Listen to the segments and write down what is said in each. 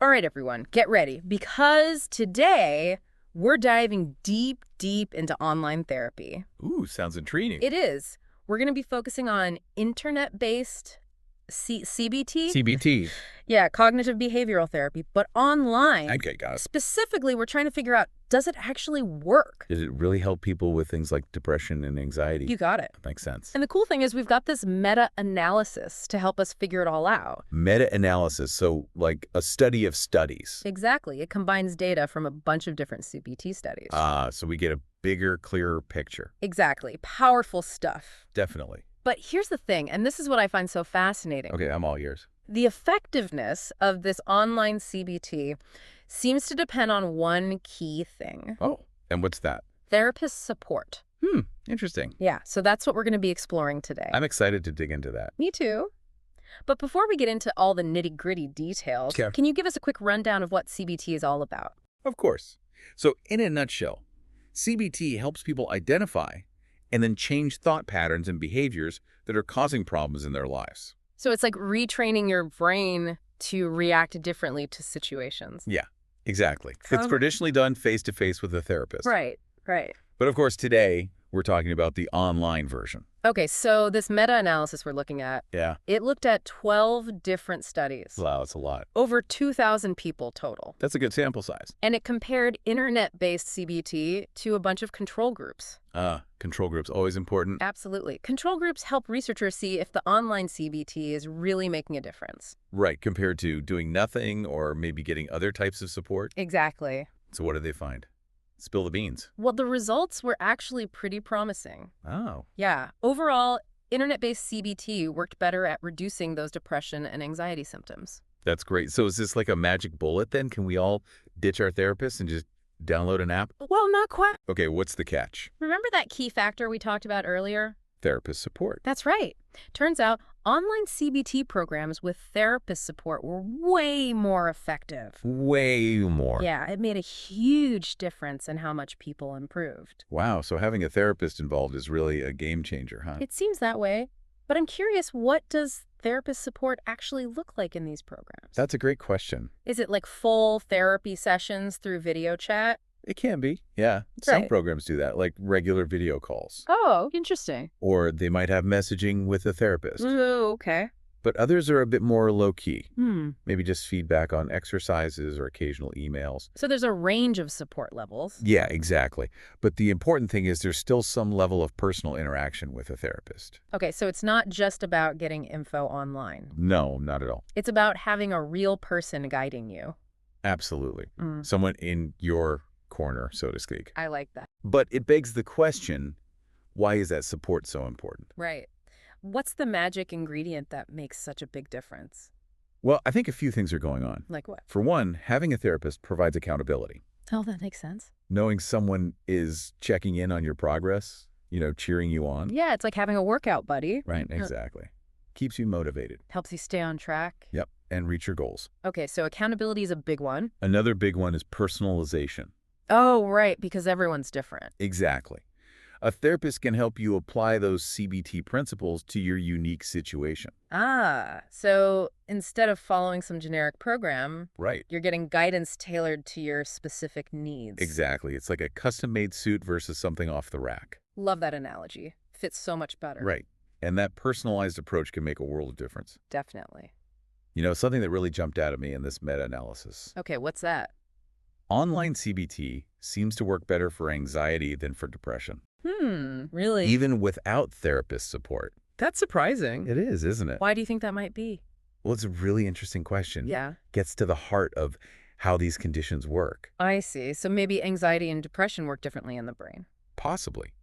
All right, everyone, get ready, because today we're diving deep, deep into online therapy. Ooh, sounds intriguing. It is. We're going to be focusing on internet-based CBT? CBT. Yeah, cognitive behavioral therapy, but online. Okay, got it. Specifically, we're trying to figure out, does it actually work? Does it really help people with things like depression and anxiety? You got it. Makes sense. And the cool thing is we've got this meta-analysis to help us figure it all out. Meta-analysis, so like a study of studies. Exactly. It combines data from a bunch of different CBT studies. So we get a bigger, clearer picture. Exactly. Powerful stuff. Definitely. But here's the thing, and this is what I find so fascinating. Okay, I'm all ears. The effectiveness of this online CBT seems to depend on one key thing. Oh, and what's that? Therapist support. Interesting. Yeah, so that's what we're going to be exploring today. I'm excited to dig into that. Me too. But before we get into all the nitty-gritty details, Okay. can you give us a quick rundown of what CBT is all about? Of course. So in a nutshell, CBT helps people identify and then change thought patterns and behaviors that are causing problems in their lives. So it's like retraining your brain to react differently to situations. Yeah, exactly. It's Sounds- traditionally done face-to-face with a therapist. Right. But of course, today, we're talking about the online version. Okay, so this meta-analysis we're looking at, Yeah. it looked at 12 different studies. Wow, that's a lot. Over 2,000 people total. That's a good sample size. And it compared internet-based CBT to a bunch of control groups. Control groups, always important. Absolutely. Control groups help researchers see if the online CBT is really making a difference. Right, compared to doing nothing or maybe getting other types of support. Exactly. So what did they find? Spill the beans. Well, the results were actually pretty promising. Oh, Yeah. Overall, internet-based CBT worked better at reducing those depression and anxiety symptoms. that's great. So is this like a magic bullet then? Can we all ditch our therapist and just download an app? Well, not quite. Okay, what's the catch? Remember that key factor we talked about earlier? Therapist support. That's right. Turns out online CBT programs with therapist support were way more effective. Way more. Yeah, it made a huge difference in how much people improved. Wow, so having a therapist involved is really a game changer, huh? It seems that way. But I'm curious, what does therapist support actually look like in these programs? That's a great question. Is it like full therapy sessions through video chat? It can be, yeah. Some Right. programs do that, like regular video calls. Oh, interesting. Or they might have messaging with a therapist. Oh, okay. But others are a bit more low-key. Hmm. Maybe just feedback on exercises or occasional emails. So there's a range of support levels. Yeah, exactly. But the important thing is there's still some level of personal interaction with a therapist. Okay, so it's not just about getting info online. No, not at all. It's about having a real person guiding you. Absolutely. Mm. Someone in your corner, so to speak. I like that. But it begs the question, why is that support so important? Right. What's the magic ingredient that makes such a big difference? Well, I think a few things are going on. Like what? For one, having a therapist provides accountability. Oh, that makes sense. Knowing someone is checking in on your progress, cheering you on. Yeah, it's like having a workout buddy. Right, exactly. Keeps you motivated. Helps you stay on track. Yep, and reach your goals. Okay, so accountability is a big one. Another big one is personalization. Oh, right, because everyone's different. Exactly. A therapist can help you apply those CBT principles to your unique situation. So instead of following some generic program, Right. you're getting guidance tailored to your specific needs. Exactly. It's like a custom-made suit versus something off the rack. Love that analogy. Fits so much better. Right. And that personalized approach can make a world of difference. Definitely. Something that really jumped out at me in this meta-analysis. Okay, what's that? Online CBT seems to work better for anxiety than for depression, Really? even without therapist support. That's surprising. It is, isn't it? Why do you think that might be? Well, it's a really interesting question. Yeah. Gets to the heart of how these conditions work. I see. So maybe anxiety and depression work differently in the brain. Possibly.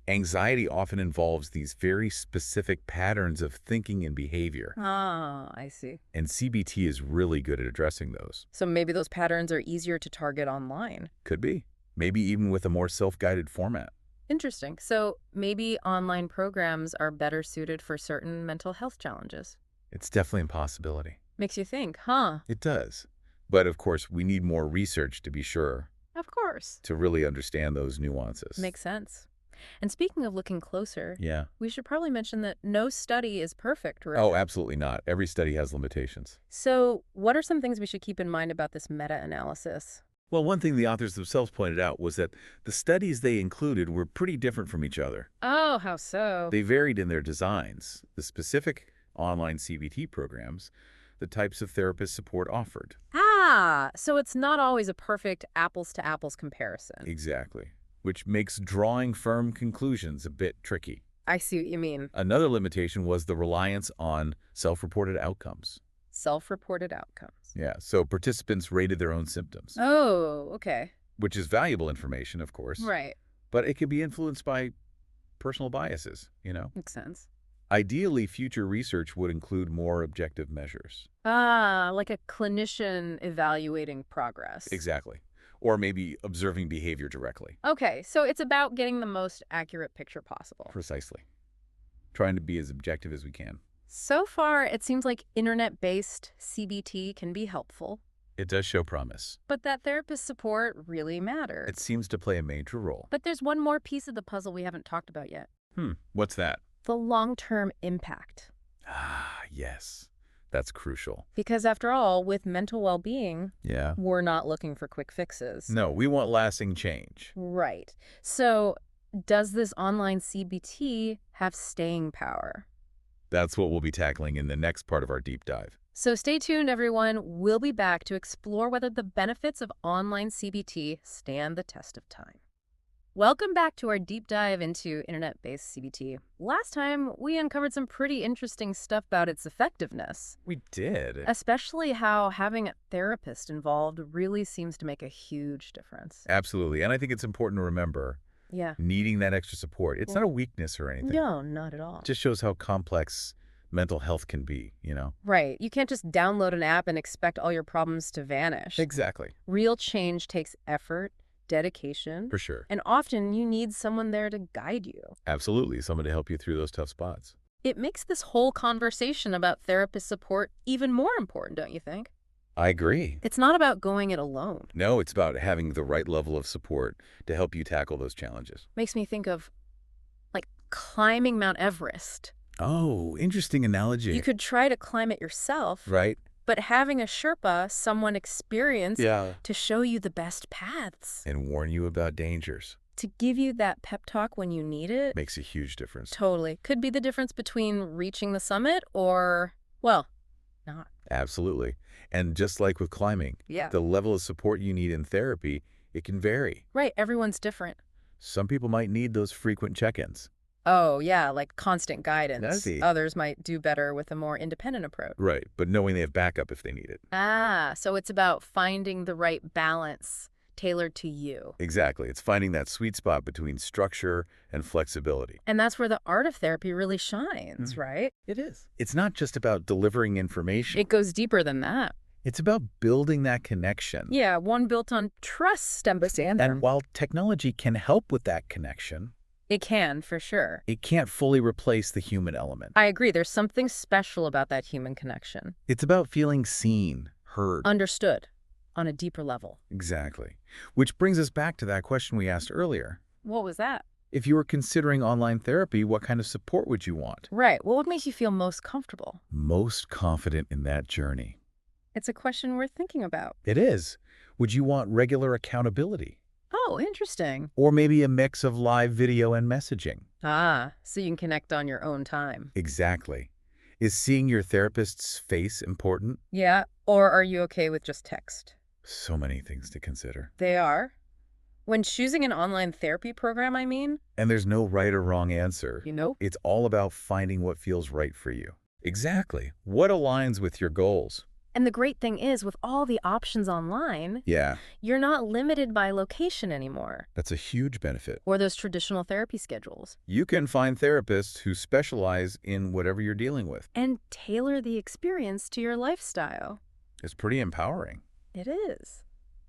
Anxiety often involves these very specific patterns of thinking and behavior, I see. and CBT is really good at addressing those. So maybe those patterns are easier to target online. Could be. Maybe even with a more self-guided format. Interesting. So maybe online programs are better suited for certain mental health challenges. It's definitely a possibility. Makes you think, huh? It does. But of course, we need more research to be sure Of course. to really understand those nuances. Makes sense. And speaking of looking closer, Yeah. we should probably mention that no study is perfect, right? Oh, absolutely not. Every study has limitations. So what are some things we should keep in mind about this meta-analysis? Well, one thing the authors themselves pointed out was that the studies they included were pretty different from each other. Oh, how so? They varied in their designs, the specific online CBT programs, the types of therapist support offered. Ah, so it's not always a perfect apples-to-apples comparison. Exactly. Which makes drawing firm conclusions a bit tricky. I see what you mean. Another limitation was the reliance on self-reported outcomes. Self-reported outcomes. Yeah, so participants rated their own symptoms, Oh, okay. which is valuable information, of course. Right. But it can be influenced by personal biases, Makes sense. Ideally, future research would include more objective measures. Ah, like a clinician evaluating progress. Exactly. Or maybe observing behavior directly. Okay, so it's about getting the most accurate picture possible. Precisely. Trying to be as objective as we can. So far, it seems like internet-based CBT can be helpful, It does show promise. but that therapist support really matters. It seems to play a major role. But there's one more piece of the puzzle we haven't talked about yet. What's that? The long-term impact. Ah, yes. That's crucial. Because after all, with mental well-being, Yeah. we're not looking for quick fixes. No, we want lasting change. Right. So does this online CBT have staying power? That's what we'll be tackling in the next part of our deep dive. So stay tuned, everyone. We'll be back to explore whether the benefits of online CBT stand the test of time. Welcome back to our deep dive into internet-based CBT. Last time, we uncovered some pretty interesting stuff about its effectiveness, We did. especially how having a therapist involved really seems to make a huge difference. Absolutely. And I think it's important to remember Yeah. needing that extra support. It's not a weakness or anything. No, not at all. It just shows how complex mental health can be. Right. You can't just download an app and expect all your problems to vanish. Exactly. Real change takes effort, dedication, For sure. and often you need someone there to guide you. Absolutely. Someone to help you through those tough spots. It makes this whole conversation about therapist support even more important, don't you think? I agree. It's not about going it alone. No, it's about having the right level of support to help you tackle those challenges. Makes me think of, like, climbing Mount Everest. Oh, interesting analogy. You could try to climb it yourself, Right? but having a Sherpa, someone experienced, Yeah. to show you the best paths, And warn you about dangers. to give you that pep talk when you need it, Makes a huge difference. totally. Could be the difference between reaching the summit or, well, not. Absolutely. And just like with climbing, Yeah. the level of support you need in therapy, it can vary. Right, everyone's different. Some people might need those frequent check-ins. Oh, yeah, like constant guidance. I see. Others might do better with a more independent approach. Right, but knowing they have backup if they need it. Ah, so it's about finding the right balance tailored to you. Exactly. It's finding that sweet spot between structure and flexibility. And that's where the art of therapy really shines, right? It is. It's not just about delivering information. It goes deeper than that. It's about building that connection. Yeah, one built on trust, understand. And while technology can help with that connection, It can, for sure. it can't fully replace the human element. I agree. There's something special about that human connection. It's about feeling seen, heard. Understood on a deeper level. Exactly. Which brings us back to that question we asked earlier. What was that? If you were considering online therapy, what kind of support would you want? Right. Well, what makes you feel most comfortable? Most confident in that journey. It's a question worth thinking about. It is. Would you want regular accountability? Oh, interesting. Or maybe a mix of live video and messaging? Ah, so you can connect on your own time. Exactly. Is seeing your therapist's face important? Yeah, or are you okay with just text? So many things to consider. They are. When choosing an online therapy program, I mean, And there's no right or wrong answer. It's all about finding what feels right for you. Exactly. What aligns with your goals? And the great thing is, with all the options online, Yeah, you're not limited by location anymore, that's a huge benefit. or those traditional therapy schedules, You can find therapists who specialize in whatever you're dealing with. and tailor the experience to your lifestyle. It's pretty empowering. It is.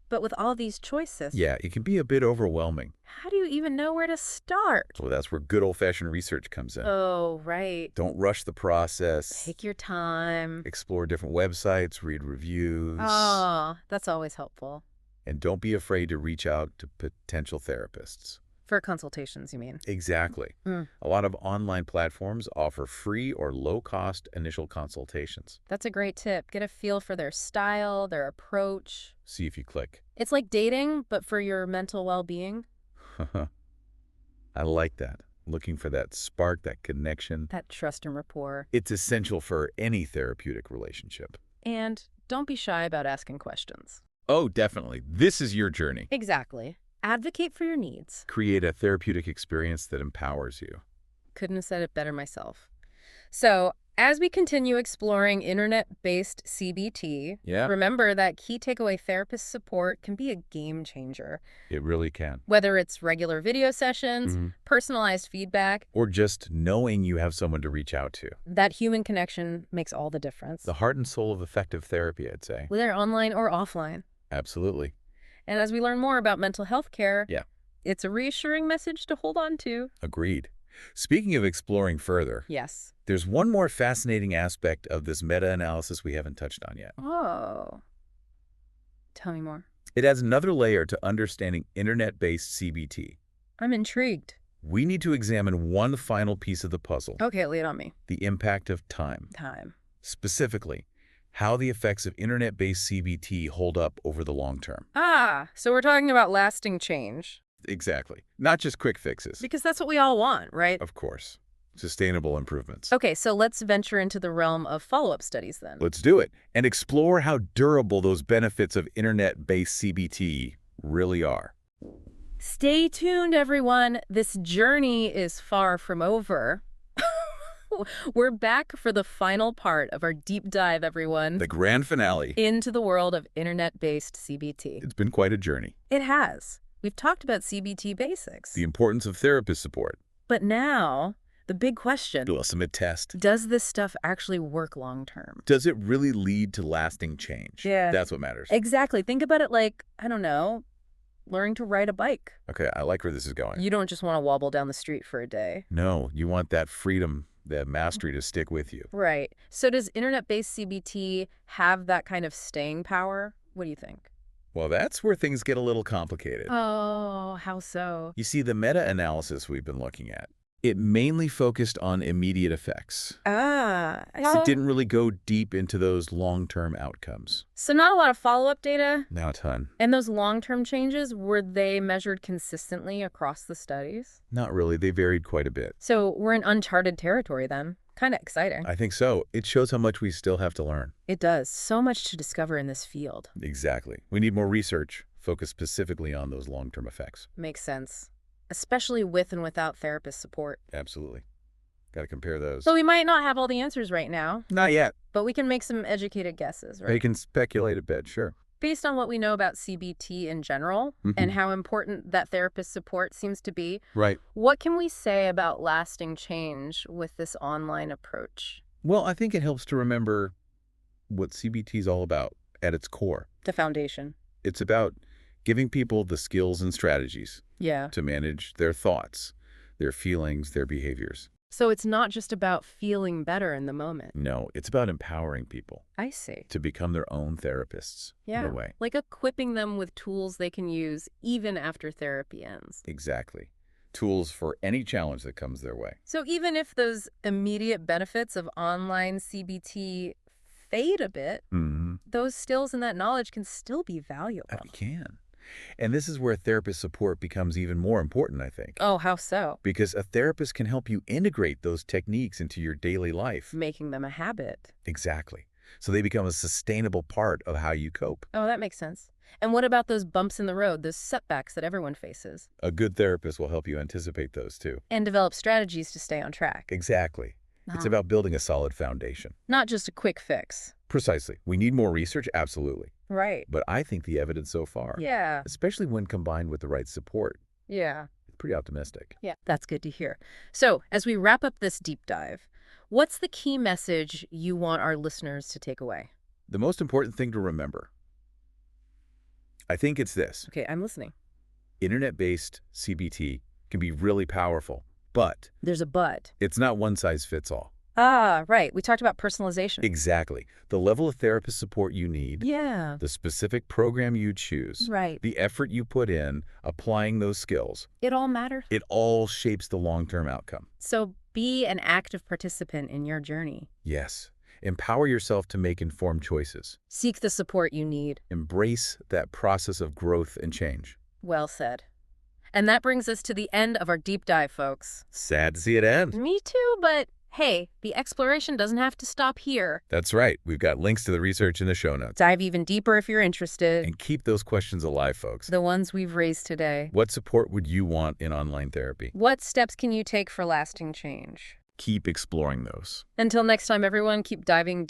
But with all these choices, Yeah, it can be a bit overwhelming. how do you even know where to start? So that's where good old-fashioned research comes in. Oh, right. Don't rush the process. Take your time. Explore different websites, read reviews. Oh, that's always helpful. And don't be afraid to reach out to potential therapists. For consultations, you mean? Exactly. Mm. A lot of online platforms offer free or low-cost initial consultations. That's a great tip. Get a feel for their style, their approach. See if you click. It's like dating, but for your mental well-being. I like that. Looking for that spark, that connection. That trust and rapport. It's essential for any therapeutic relationship. And don't be shy about asking questions. Oh, definitely. This is your journey. Exactly. Advocate for your needs. Create a therapeutic experience that empowers you. Couldn't have said it better myself. So, as we continue exploring internet-based CBT, Yeah. remember that key takeaway therapist support can be a game changer. It really can. Whether it's regular video sessions, personalized feedback, Or just knowing you have someone to reach out to. that human connection makes all the difference. The heart and soul of effective therapy, I'd say. Whether online or offline. Absolutely. And as we learn more about mental health care, Yeah. it's a reassuring message to hold on to. Agreed. Speaking of exploring further, Yes. there's one more fascinating aspect of this meta-analysis we haven't touched on yet. Oh. Tell me more. It adds another layer to understanding internet-based CBT. I'm intrigued. We need to examine one final piece of the puzzle, Okay, lay it on me. the impact of time. Time. Specifically, how the effects of internet-based CBT hold up over the long term. Ah, so we're talking about lasting change. Exactly. Not just quick fixes. Because that's what we all want, right? Of course. Sustainable improvements. Okay, so let's venture into the realm of follow-up studies then. Let's do it and explore how durable those benefits of internet-based CBT really are. Stay tuned, everyone. This journey is far from over. We're back for the final part of our deep dive, everyone, The grand finale. into the world of internet-based CBT. It's been quite a journey. It has. We've talked about CBT basics. The importance of therapist support. But now, the big question, The ultimate test. does this stuff actually work long-term? Does it really lead to lasting change? Yeah. That's what matters. Exactly. Think about it like, I don't know, learning to ride a bike. Okay, I like where this is going. You don't just want to wobble down the street for a day. No, you want that freedom, that mastery to stick with you. Right. So does internet-based CBT have that kind of staying power? What do you think? Well, that's where things get a little complicated. Oh, how so? You see, the meta-analysis we've been looking at, it mainly focused on immediate effects. It didn't really go deep into those long-term outcomes. So not a lot of follow-up data? Not a ton. And those long-term changes, were they measured consistently across the studies? Not really. They varied quite a bit. So we're in uncharted territory then. Kind of exciting. I think so. It shows how much we still have to learn. It does. So much to discover in this field. Exactly. We need more research focused specifically on those long-term effects. Makes sense. Especially with and without therapist support. Absolutely. Got to compare those. So we might not have all the answers right now, Not yet. but we can make some educated guesses, right? They can speculate a bit, sure. Based on what we know about CBT in general and how important that therapist support seems to be, Right. what can we say about lasting change with this online approach? Well, I think it helps to remember what CBT is all about at its core. The foundation. It's about giving people the skills and strategies Yeah. to manage their thoughts, their feelings, their behaviors. So it's not just about feeling better in the moment. No, it's about empowering people I see. to become their own therapists in Yeah. a way. Like equipping them with tools they can use even after therapy ends. Exactly. Tools for any challenge that comes their way. So even if those immediate benefits of online CBT fade a bit, those skills and that knowledge can still be valuable. It can. And this is where therapist support becomes even more important, I think. Oh, how so? Because a therapist can help you integrate those techniques into your daily life. Making them a habit. Exactly. So they become a sustainable part of how you cope. Oh, that makes sense. And what about those bumps in the road, those setbacks that everyone faces? A good therapist will help you anticipate those too. And develop strategies to stay on track. Exactly. It's Ah. about building a solid foundation. Not just a quick fix. Precisely. We need more research, absolutely. Right. But I think the evidence so far, Yeah. especially when combined with the right support, Yeah. is pretty optimistic. Yeah. That's good to hear. So as we wrap up this deep dive, what's the key message you want our listeners to take away? The most important thing to remember, I think it's this. Okay, I'm listening. Internet-based CBT can be really powerful, but There's a but. it's not one size fits all. Ah, right. We talked about personalization. Exactly. The level of therapist support you need, Yeah. the specific program you choose, Right. the effort you put in applying those skills, It all matters. it all shapes the long-term outcome. So be an active participant in your journey. Yes. Empower yourself to make informed choices. Seek the support you need. Embrace that process of growth and change. Well said. And that brings us to the end of our deep dive, folks. Sad to see it end. Me too, but hey, the exploration doesn't have to stop here. That's right. We've got links to the research in the show notes. Dive even deeper if you're interested. And keep those questions alive, folks. The ones we've raised today. What support would you want in online therapy? What steps can you take for lasting change? Keep exploring those. Until next time, everyone, keep diving deep.